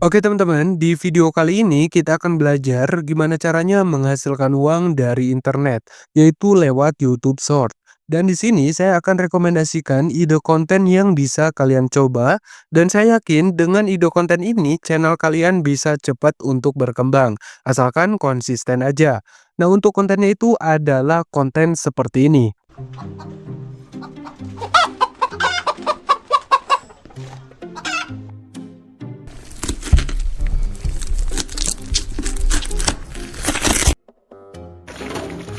Oke teman-teman, di video kali ini kita akan belajar gimana caranya menghasilkan uang dari internet, yaitu lewat YouTube Short. Dan di sini saya akan rekomendasikan ide konten yang bisa kalian coba, dan saya yakin dengan ide konten ini channel kalian bisa cepat untuk berkembang, asalkan konsisten aja. Nah, untuk kontennya itu adalah konten seperti ini.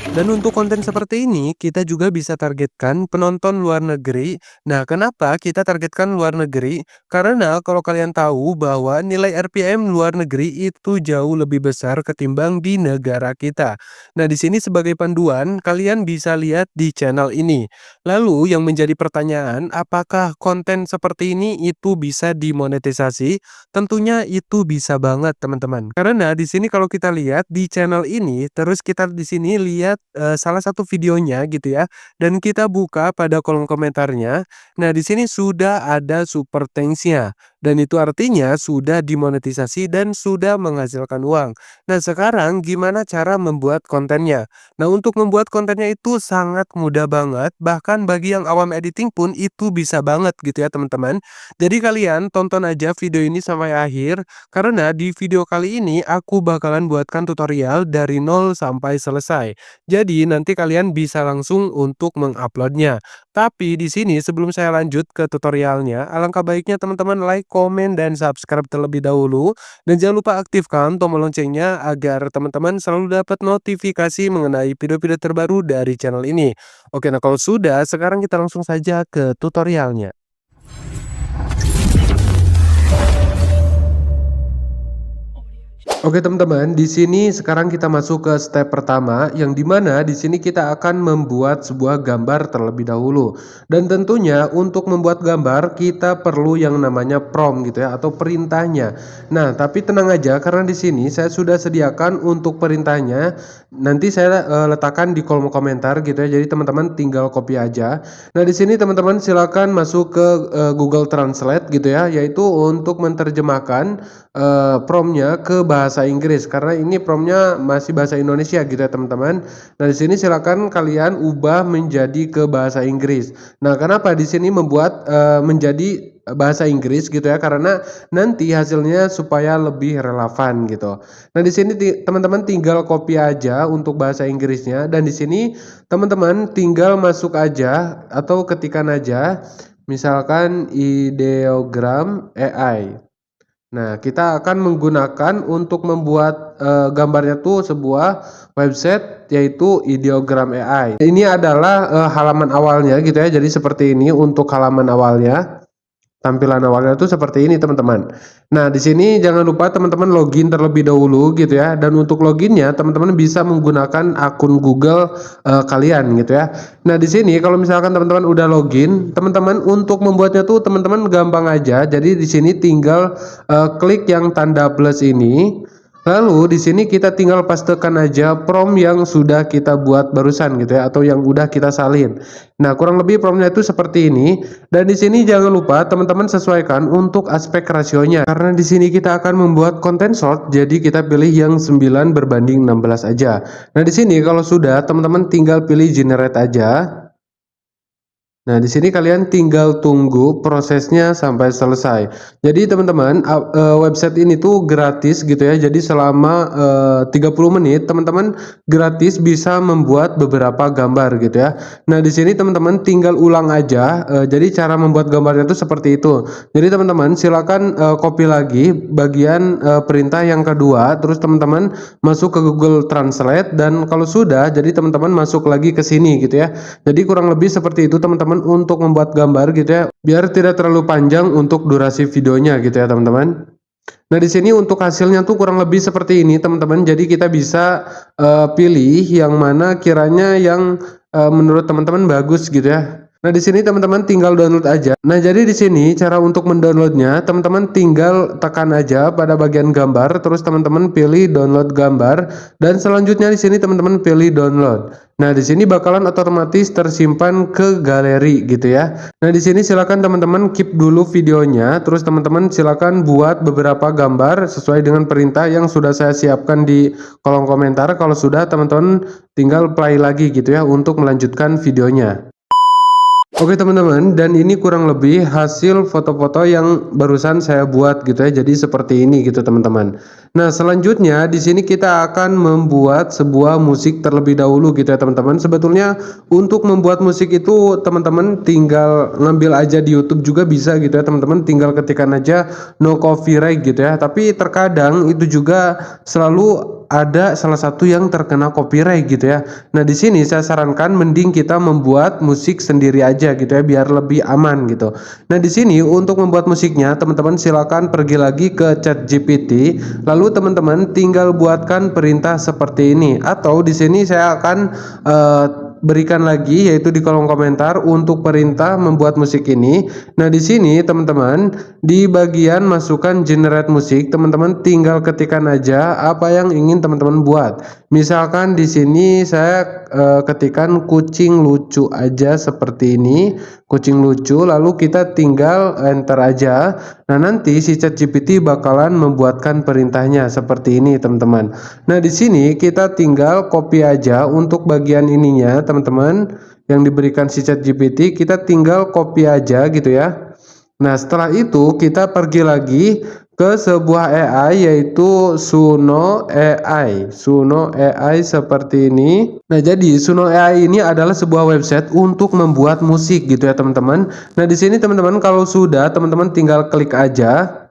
Dan untuk konten seperti ini, kita juga bisa targetkan penonton luar negeri. Nah, kenapa kita targetkan luar negeri? Karena kalau kalian tahu bahwa nilai RPM luar negeri itu jauh lebih besar ketimbang di negara kita. Nah, di sini sebagai panduan, kalian bisa lihat di channel ini. Lalu yang menjadi pertanyaan, apakah konten seperti ini itu bisa dimonetisasi? Tentunya itu bisa banget, teman-teman. Karena di sini kalau kita lihat di channel ini, terus kita di sini lihat, salah satu videonya gitu ya, dan kita buka pada kolom komentarnya. Nah, di sini sudah ada super thanks-nya, dan itu artinya sudah dimonetisasi dan sudah menghasilkan uang. Nah, sekarang gimana cara membuat kontennya? Nah, untuk membuat kontennya itu sangat mudah banget, bahkan bagi yang awam editing pun itu bisa banget gitu ya, teman-teman. Jadi kalian tonton aja video ini sampai akhir, karena di video kali ini aku bakalan buatkan tutorial dari nol sampai selesai. Jadi nanti kalian bisa langsung untuk menguploadnya. Tapi di sini sebelum saya lanjut ke tutorialnya, alangkah baiknya teman-teman like, komen, dan subscribe terlebih dahulu. Dan jangan lupa aktifkan tombol loncengnya agar teman-teman selalu dapat notifikasi mengenai video-video terbaru dari channel ini. Oke, nah kalau sudah, sekarang kita langsung saja ke tutorialnya. Oke teman-teman, di sini sekarang kita masuk ke step pertama, yang dimana di sini kita akan membuat sebuah gambar terlebih dahulu. Dan tentunya untuk membuat gambar kita perlu yang namanya prompt gitu ya, atau perintahnya. Nah, tapi tenang aja karena di sini saya sudah sediakan untuk perintahnya. Nanti saya letakkan di kolom komentar gitu ya. Jadi teman-teman tinggal copy aja. Nah, di sini teman-teman silakan masuk ke Google Translate gitu ya, yaitu untuk menerjemahkan promptnya ke bahasa Inggris karena ini promptnya masih bahasa Indonesia gitu ya teman-teman. Nah, di sini silakan kalian ubah menjadi ke bahasa Inggris. Nah, kenapa di sini membuat menjadi bahasa Inggris gitu ya, karena nanti hasilnya supaya lebih relevan gitu. Nah, di sini teman-teman tinggal copy aja untuk bahasa Inggrisnya, dan di sini teman-teman tinggal masuk aja atau ketikan aja misalkan ideogram AI. Nah, kita akan menggunakan untuk membuat gambarnya tuh sebuah website yaitu Ideogram AI. Ini adalah halaman awalnya gitu ya. Jadi seperti ini untuk halaman awalnya. Tampilan awalnya tuh seperti ini teman-teman. Nah, di sini jangan lupa teman-teman login terlebih dahulu gitu ya. Dan untuk loginnya teman-teman bisa menggunakan akun Google kalian gitu ya. Nah, di sini kalau misalkan teman-teman udah login, teman-teman untuk membuatnya tuh teman-teman gampang aja. Jadi di sini tinggal klik yang tanda plus ini. Lalu di sini kita tinggal pastekan aja prompt yang sudah kita buat barusan gitu ya, atau yang udah kita salin. Nah, kurang lebih promptnya itu seperti ini. Dan di sini jangan lupa teman-teman sesuaikan untuk aspek rasionya. Karena di sini kita akan membuat konten short, jadi kita pilih yang 9:16 aja. Nah, di sini kalau sudah teman-teman tinggal pilih generate aja. Nah, di sini kalian tinggal tunggu prosesnya sampai selesai. Jadi teman-teman, website ini tuh gratis gitu ya. Jadi selama 30 menit teman-teman gratis bisa membuat beberapa gambar gitu ya. Nah, di sini teman-teman tinggal ulang aja. Jadi cara membuat gambarnya tuh seperti itu. Jadi teman-teman silakan copy lagi bagian perintah yang kedua, terus teman-teman masuk ke Google Translate, dan kalau sudah jadi teman-teman masuk lagi ke sini gitu ya. Jadi kurang lebih seperti itu teman-teman untuk membuat gambar gitu ya, biar tidak terlalu panjang untuk durasi videonya gitu ya teman-teman. Nah, di sini untuk hasilnya tuh kurang lebih seperti ini teman-teman. Jadi kita bisa pilih yang mana kiranya yang menurut teman-teman bagus gitu ya. Nah, di sini teman-teman tinggal download aja. Nah, jadi di sini cara untuk mendownloadnya, teman-teman tinggal tekan aja pada bagian gambar, terus teman-teman pilih download gambar, dan selanjutnya di sini teman-teman pilih download. Nah, di sini bakalan otomatis tersimpan ke galeri gitu ya. Nah, di sini silakan teman-teman keep dulu videonya, terus teman-teman silakan buat beberapa gambar sesuai dengan perintah yang sudah saya siapkan di kolom komentar. Kalau sudah, teman-teman tinggal play lagi gitu ya untuk melanjutkan videonya. Oke teman-teman, dan ini kurang lebih hasil foto-foto yang barusan saya buat gitu ya. Jadi seperti ini gitu teman-teman. Nah, selanjutnya di sini kita akan membuat sebuah musik terlebih dahulu gitu ya teman-teman. Sebetulnya untuk membuat musik itu teman-teman tinggal ngambil aja di YouTube juga bisa gitu ya teman-teman. Tinggal ketikkan aja no copyright gitu ya. Tapi terkadang itu juga selalu ada salah satu yang terkena copyright gitu ya. Nah, di sini saya sarankan mending kita membuat musik sendiri aja gitu ya biar lebih aman gitu. Nah, di sini untuk membuat musiknya teman-teman silakan pergi lagi ke ChatGPT, lalu teman-teman tinggal buatkan perintah seperti ini, atau di sini saya akan berikan lagi yaitu di kolom komentar untuk perintah membuat musik ini. Nah, di sini teman-teman di bagian masukkan generate musik, teman-teman tinggal ketikkan aja apa yang ingin teman-teman buat. Misalkan di sini saya ketikkan kucing lucu aja seperti ini, kucing lucu, lalu kita tinggal enter aja. Nah, nanti si ChatGPT bakalan membuatkan perintahnya seperti ini, teman-teman. Nah, di sini kita tinggal copy aja untuk bagian ininya, teman-teman, yang diberikan si ChatGPT, kita tinggal copy aja gitu ya. Nah, setelah itu kita pergi lagi ke sebuah AI yaitu Suno AI. Suno AI seperti ini. Nah, jadi Suno AI ini adalah sebuah website untuk membuat musik gitu ya, teman-teman. Nah, di sini teman-teman kalau sudah teman-teman tinggal klik aja.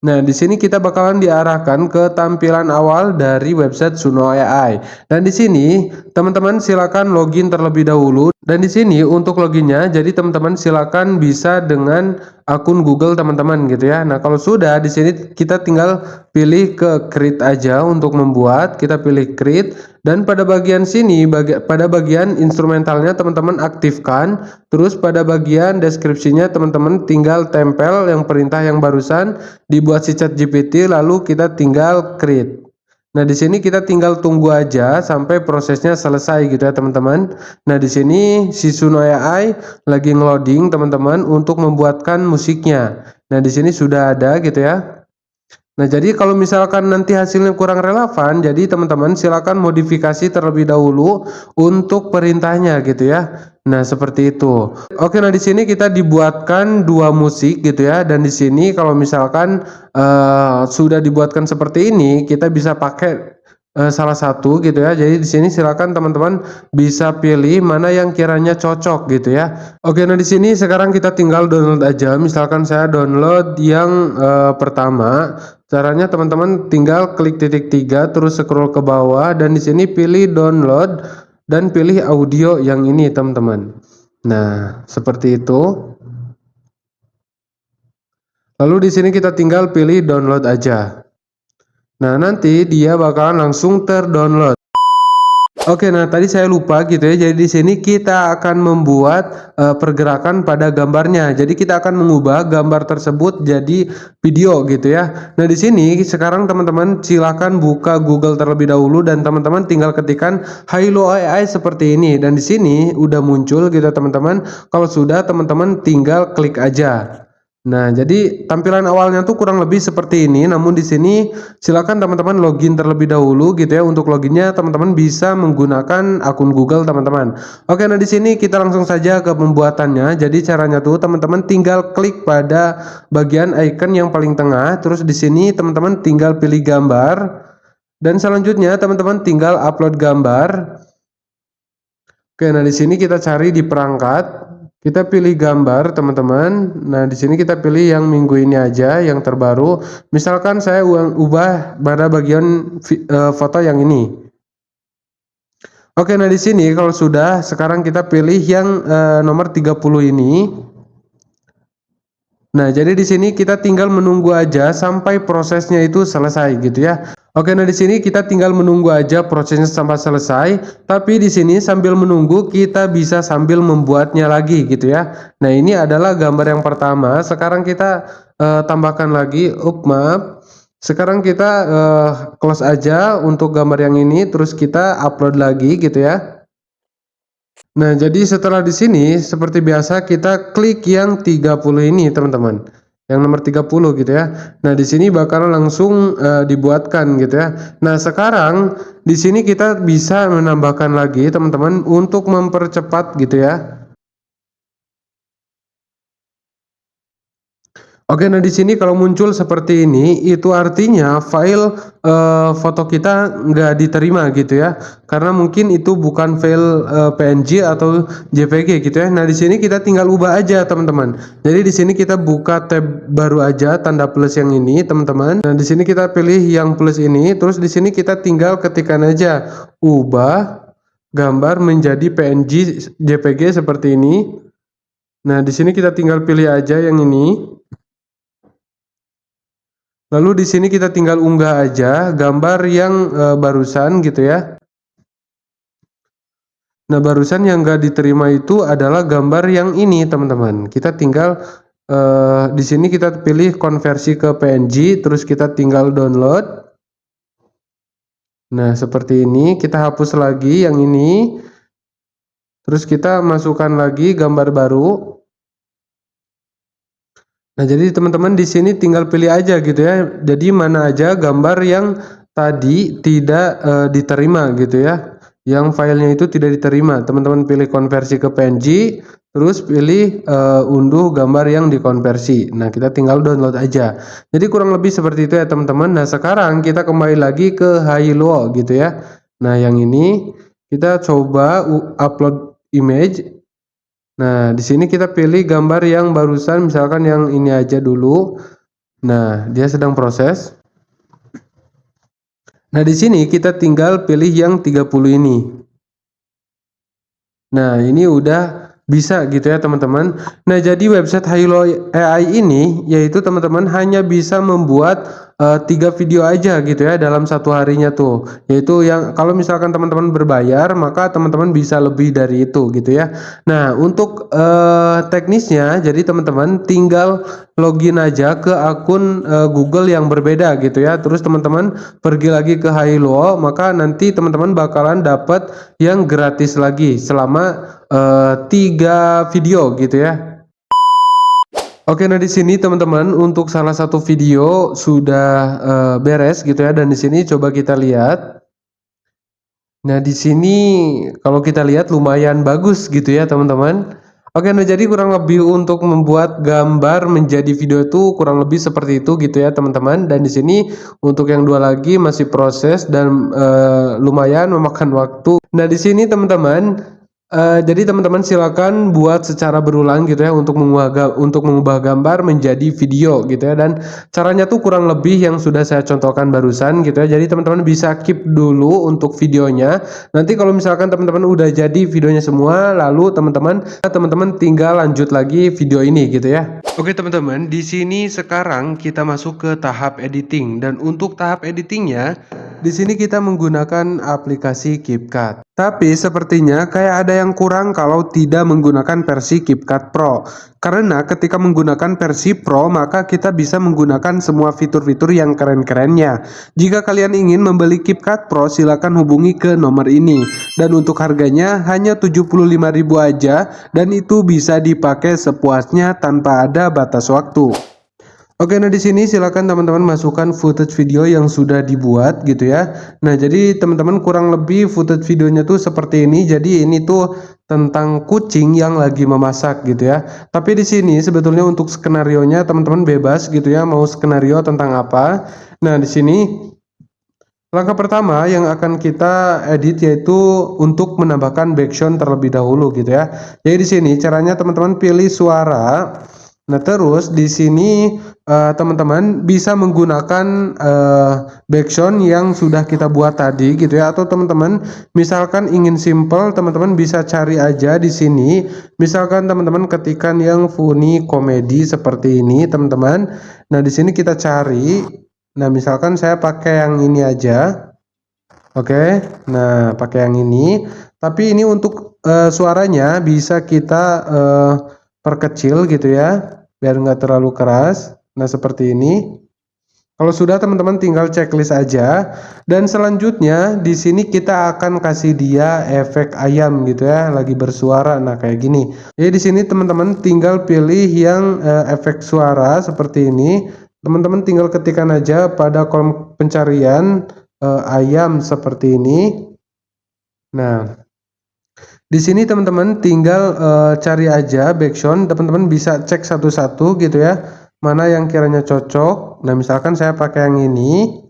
Nah, di sini kita bakalan diarahkan ke tampilan awal dari website Suno AI. Dan di sini teman-teman silakan login terlebih dahulu. Dan di sini untuk loginnya, jadi teman-teman silakan bisa dengan akun Google teman-teman gitu ya. Nah, kalau sudah di sini kita tinggal pilih ke create aja untuk membuat. Kita pilih create, dan pada bagian sini pada bagian instrumentalnya teman-teman aktifkan. Terus pada bagian deskripsinya teman-teman tinggal tempel yang perintah yang barusan dibuat si ChatGPT, lalu kita tinggal create. Nah, di sini kita tinggal tunggu aja sampai prosesnya selesai gitu ya, teman-teman. Nah, di sini si Suno AI lagi ngeloading, teman-teman, untuk membuatkan musiknya. Nah, di sini sudah ada gitu ya. Nah, jadi kalau misalkan nanti hasilnya kurang relevan, jadi teman-teman silakan modifikasi terlebih dahulu untuk perintahnya gitu ya. Nah, seperti itu. Oke, nah di sini kita dibuatkan dua musik gitu ya, dan di sini kalau misalkan sudah dibuatkan seperti ini, kita bisa pakai salah satu gitu ya. Jadi di sini silakan teman-teman bisa pilih mana yang kiranya cocok gitu ya. Oke, nah di sini sekarang kita tinggal download aja. Misalkan saya download yang pertama. Caranya teman-teman tinggal klik titik 3 terus scroll ke bawah, dan di sini pilih download dan pilih audio yang ini, teman-teman. Nah, seperti itu. Lalu di sini kita tinggal pilih download aja. Nah, nanti dia bakalan langsung terdownload. Oke, nah tadi saya lupa gitu ya. Jadi di sini kita akan membuat pergerakan pada gambarnya. Jadi kita akan mengubah gambar tersebut jadi video gitu ya. Nah, di sini sekarang teman-teman silakan buka Google terlebih dahulu, dan teman-teman tinggal ketikkan Hilo AI seperti ini, dan di sini udah muncul gitu teman-teman. Kalau sudah teman-teman tinggal klik aja. Nah, jadi tampilan awalnya tuh kurang lebih seperti ini. Namun di sini silakan teman-teman login terlebih dahulu gitu ya. Untuk loginnya teman-teman bisa menggunakan akun Google teman-teman. Oke, nah di sini kita langsung saja ke pembuatannya. Jadi caranya tuh teman-teman tinggal klik pada bagian icon yang paling tengah. Terus di sini teman-teman tinggal pilih gambar. Dan selanjutnya teman-teman tinggal upload gambar. Oke, nah di sini kita cari di perangkat. Kita pilih gambar, teman-teman. Nah, di sini kita pilih yang minggu ini aja, yang terbaru. Misalkan saya ubah pada bagian foto yang ini. Oke, nah di sini kalau sudah, sekarang kita pilih yang nomor 30 ini. Nah, jadi di sini kita tinggal menunggu aja sampai prosesnya itu selesai gitu ya. Oke, nah di sini kita tinggal menunggu aja prosesnya sampai selesai. Tapi di sini sambil menunggu kita bisa sambil membuatnya lagi gitu ya. Nah, ini adalah gambar yang pertama. Sekarang kita tambahkan lagi. Maaf. Sekarang kita close aja untuk gambar yang ini, terus kita upload lagi gitu ya. Nah, jadi setelah di sini seperti biasa kita klik yang 30 ini, teman-teman. Yang nomor 30 gitu ya. Nah, di sini bakal langsung dibuatkan gitu ya. Nah, sekarang di sini kita bisa menambahkan lagi, teman-teman, untuk mempercepat gitu ya. Oke, nah di sini kalau muncul seperti ini, itu artinya file foto kita nggak diterima gitu ya, karena mungkin itu bukan file PNG atau JPG gitu ya. Nah di sini kita tinggal ubah aja teman-teman. Jadi di sini kita buka tab baru aja tanda plus yang ini teman-teman. Nah di sini kita pilih yang plus ini, terus di sini kita tinggal ketikkan aja ubah gambar menjadi PNG JPG seperti ini. Nah di sini kita tinggal pilih aja yang ini. Lalu di sini kita tinggal unggah aja gambar yang barusan gitu ya. Nah, barusan yang nggak diterima itu adalah gambar yang ini, teman-teman. Kita tinggal di sini kita pilih konversi ke PNG, terus kita tinggal download. Nah, seperti ini. Kita hapus lagi yang ini. Terus kita masukkan lagi gambar baru. Nah, jadi teman-teman di sini tinggal pilih aja gitu ya. Jadi mana aja gambar yang tadi tidak diterima gitu ya. Yang filenya itu tidak diterima. Teman-teman pilih konversi ke PNG, terus pilih unduh gambar yang dikonversi. Nah, kita tinggal download aja. Jadi kurang lebih seperti itu ya, teman-teman. Nah, sekarang kita kembali lagi ke Hailuo gitu ya. Nah, yang ini kita coba upload image. Nah, di sini kita pilih gambar yang barusan, misalkan yang ini aja dulu. Nah, dia sedang proses. Nah, di sini kita tinggal pilih yang 30 ini. Nah, ini udah bisa gitu ya teman-teman. Nah, jadi website Hailuo AI ini yaitu teman-teman hanya bisa membuat 3 video aja gitu ya dalam satu harinya tuh. Yaitu yang kalau misalkan teman-teman berbayar maka teman-teman bisa lebih dari itu gitu ya. Nah, untuk teknisnya jadi teman-teman tinggal login aja ke akun Google yang berbeda gitu ya. Terus teman-teman pergi lagi ke Hailuo, maka nanti teman-teman bakalan dapat yang gratis lagi selama 3 video gitu ya. Oke, nah di sini teman-teman untuk salah satu video sudah beres gitu ya, dan di sini coba kita lihat. Nah di sini kalau kita lihat lumayan bagus gitu ya teman-teman. Oke, nah jadi kurang lebih untuk membuat gambar menjadi video itu kurang lebih seperti itu gitu ya teman-teman. Dan di sini untuk yang dua lagi masih proses dan lumayan memakan waktu. Nah di sini teman-teman. Jadi teman-teman silakan buat secara berulang gitu ya untuk mengubah gambar menjadi video gitu ya, dan caranya tuh kurang lebih yang sudah saya contohkan barusan gitu ya. Jadi teman-teman bisa keep dulu untuk videonya. Nanti kalau misalkan teman-teman udah jadi videonya semua, lalu teman-teman tinggal lanjut lagi video ini gitu ya. Oke teman-teman, di sini sekarang kita masuk ke tahap editing, dan untuk tahap editingnya di sini kita menggunakan aplikasi CapCut. Tapi sepertinya kayak ada yang kurang kalau tidak menggunakan versi CapCut Pro. Karena ketika menggunakan versi Pro, maka kita bisa menggunakan semua fitur-fitur yang keren-kerennya. Jika kalian ingin membeli CapCut Pro, silakan hubungi ke nomor ini. Dan untuk harganya hanya 75.000 aja, dan itu bisa dipakai sepuasnya tanpa ada batas waktu. Oke, nah di sini silakan teman-teman masukkan footage video yang sudah dibuat gitu ya. Nah, jadi teman-teman kurang lebih footage videonya tuh seperti ini. Jadi ini tuh tentang kucing yang lagi memasak gitu ya. Tapi di sini sebetulnya untuk skenarionya teman-teman bebas gitu ya, mau skenario tentang apa. Nah, di sini langkah pertama yang akan kita edit yaitu untuk menambahkan background terlebih dahulu gitu ya. Jadi di sini caranya teman-teman pilih suara. Nah, terus di sini teman-teman bisa menggunakan background yang sudah kita buat tadi gitu ya, atau teman-teman misalkan ingin simple, teman-teman bisa cari aja di sini. Misalkan teman-teman ketikkan yang funny komedi seperti ini, teman-teman. Nah, di sini kita cari. Nah, misalkan saya pakai yang ini aja. Oke, nah pakai yang ini. Tapi ini untuk suaranya bisa kita perkecil gitu ya, biar nggak terlalu keras. Nah, seperti ini. Kalau sudah teman-teman tinggal checklist aja. Dan selanjutnya di sini kita akan kasih dia efek ayam gitu ya, lagi bersuara. Nah, kayak gini. Jadi di sini teman-teman tinggal pilih yang efek suara seperti ini. Teman-teman tinggal ketikkan aja pada kolom pencarian ayam seperti ini. Nah, di sini teman-teman tinggal cari aja background. Teman-teman bisa cek satu-satu gitu ya, mana yang kiranya cocok. Nah, misalkan saya pakai yang ini.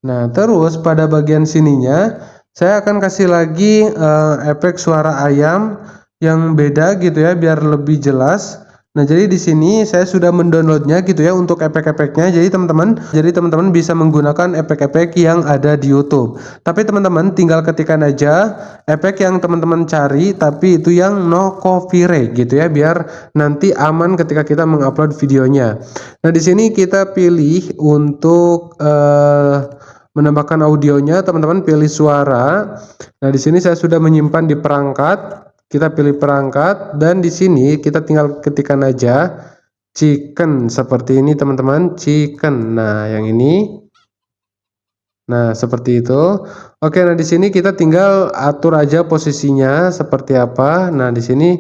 Nah, terus pada bagian sininya saya akan kasih lagi efek suara ayam yang beda gitu ya, biar lebih jelas. Nah, jadi di sini saya sudah mendownloadnya gitu ya untuk efek-efeknya. Jadi teman-teman bisa menggunakan efek-efek yang ada di YouTube. Tapi teman-teman tinggal ketikkan aja efek yang teman-teman cari, tapi itu yang no copyright gitu ya, biar nanti aman ketika kita mengupload videonya. Nah, di sini kita pilih untuk menambahkan audionya, teman-teman pilih suara. Nah, di sini saya sudah menyimpan di perangkat. Kita pilih perangkat dan di sini kita tinggal ketikkan aja chicken seperti ini teman-teman, chicken. Nah, yang ini. Nah, seperti itu. Oke, nah di sini kita tinggal atur aja posisinya seperti apa. Nah, di sini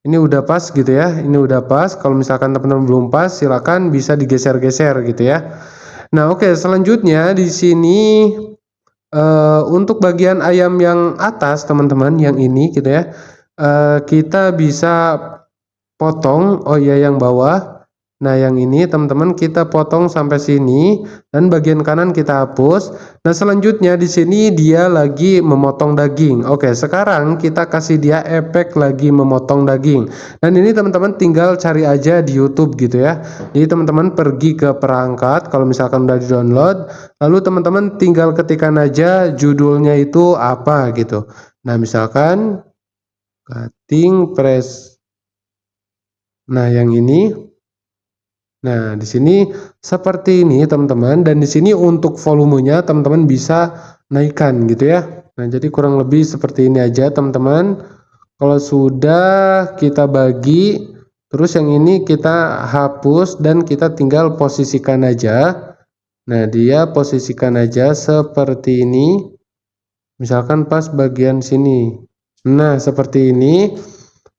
ini udah pas gitu ya. Ini udah pas. Kalau misalkan teman-teman belum pas, silakan bisa digeser-geser gitu ya. Nah, oke, selanjutnya di sini untuk bagian ayam yang atas, teman-teman, yang ini gitu ya, kita bisa potong. Oh iya, yang bawah. Nah, yang ini teman-teman kita potong sampai sini dan bagian kanan kita hapus. Nah, selanjutnya di sini dia lagi memotong daging. Oke, sekarang kita kasih dia efek lagi memotong daging. Dan ini teman-teman tinggal cari aja di YouTube gitu ya. Jadi teman-teman pergi ke perangkat kalau misalkan udah di-download, lalu teman-teman tinggal ketikkan aja judulnya itu apa gitu. Nah, misalkan cutting press. Nah, yang ini. Nah, di sini seperti ini teman-teman, dan di sini untuk volumenya teman-teman bisa naikkan gitu ya. Nah, jadi kurang lebih seperti ini aja teman-teman. Kalau sudah kita bagi, terus yang ini kita hapus dan kita tinggal posisikan aja. Nah, dia posisikan aja seperti ini. Misalkan pas bagian sini. Nah, seperti ini.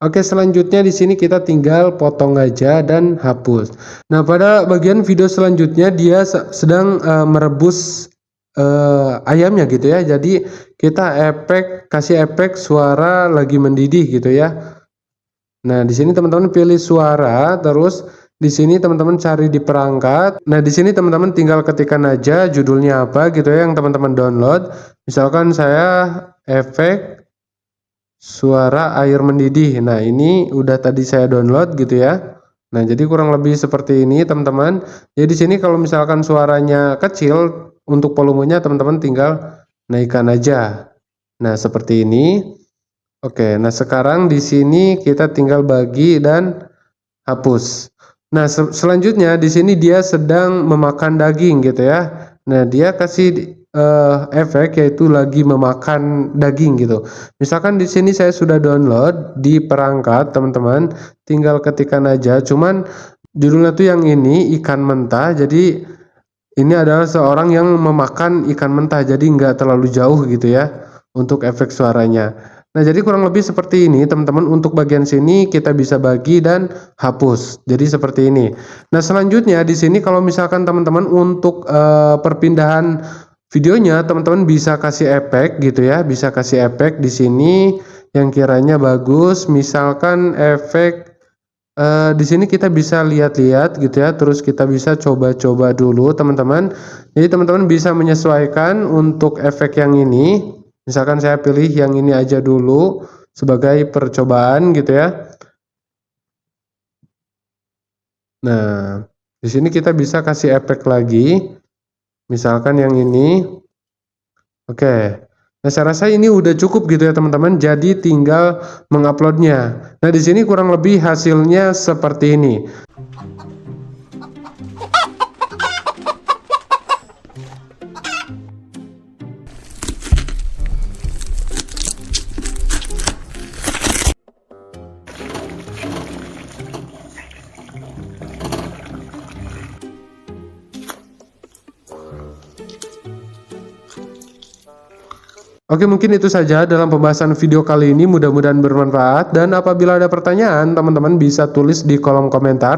Oke, selanjutnya di sini kita tinggal potong aja dan hapus. Nah, pada bagian video selanjutnya dia sedang merebus ayamnya gitu ya. Jadi kita kasih efek suara lagi mendidih gitu ya. Nah, di sini teman-teman pilih suara, terus di sini teman-teman cari di perangkat. Nah, di sini teman-teman tinggal ketikkan aja judulnya apa gitu ya yang teman-teman download. Misalkan saya efek suara air mendidih. Nah, ini udah tadi saya download gitu ya. Nah, jadi kurang lebih seperti ini teman-teman. Jadi di sini kalau misalkan suaranya kecil, untuk volumenya teman-teman tinggal naikkan aja. Nah, seperti ini. Oke, nah sekarang di sini kita tinggal bagi dan hapus. Nah, selanjutnya di sini dia sedang memakan daging gitu ya. Nah, dia kasih efek yaitu lagi memakan daging gitu. Misalkan di sini saya sudah download di perangkat, teman-teman, tinggal ketikkan aja. Cuman judulnya tuh yang ini ikan mentah. Jadi ini adalah seorang yang memakan ikan mentah. Jadi nggak terlalu jauh gitu ya untuk efek suaranya. Nah, jadi kurang lebih seperti ini teman-teman. Untuk bagian sini kita bisa bagi dan hapus. Jadi seperti ini. Nah, selanjutnya di sini kalau misalkan teman-teman untuk perpindahan videonya, teman-teman bisa kasih efek gitu ya. Bisa kasih efek di sini yang kiranya bagus. Misalkan efek di sini kita bisa lihat-lihat gitu ya. Terus kita bisa coba-coba dulu teman-teman. Jadi teman-teman bisa menyesuaikan untuk efek yang ini. Misalkan saya pilih yang ini aja dulu sebagai percobaan gitu ya. Nah, di sini kita bisa kasih efek lagi. Misalkan yang ini. Oke. Nah, saya rasa ini udah cukup gitu ya teman-teman. Jadi tinggal menguploadnya. Nah, di sini kurang lebih hasilnya seperti ini. Oke, mungkin itu saja dalam pembahasan video kali ini, mudah-mudahan bermanfaat, dan apabila ada pertanyaan, teman-teman bisa tulis di kolom komentar.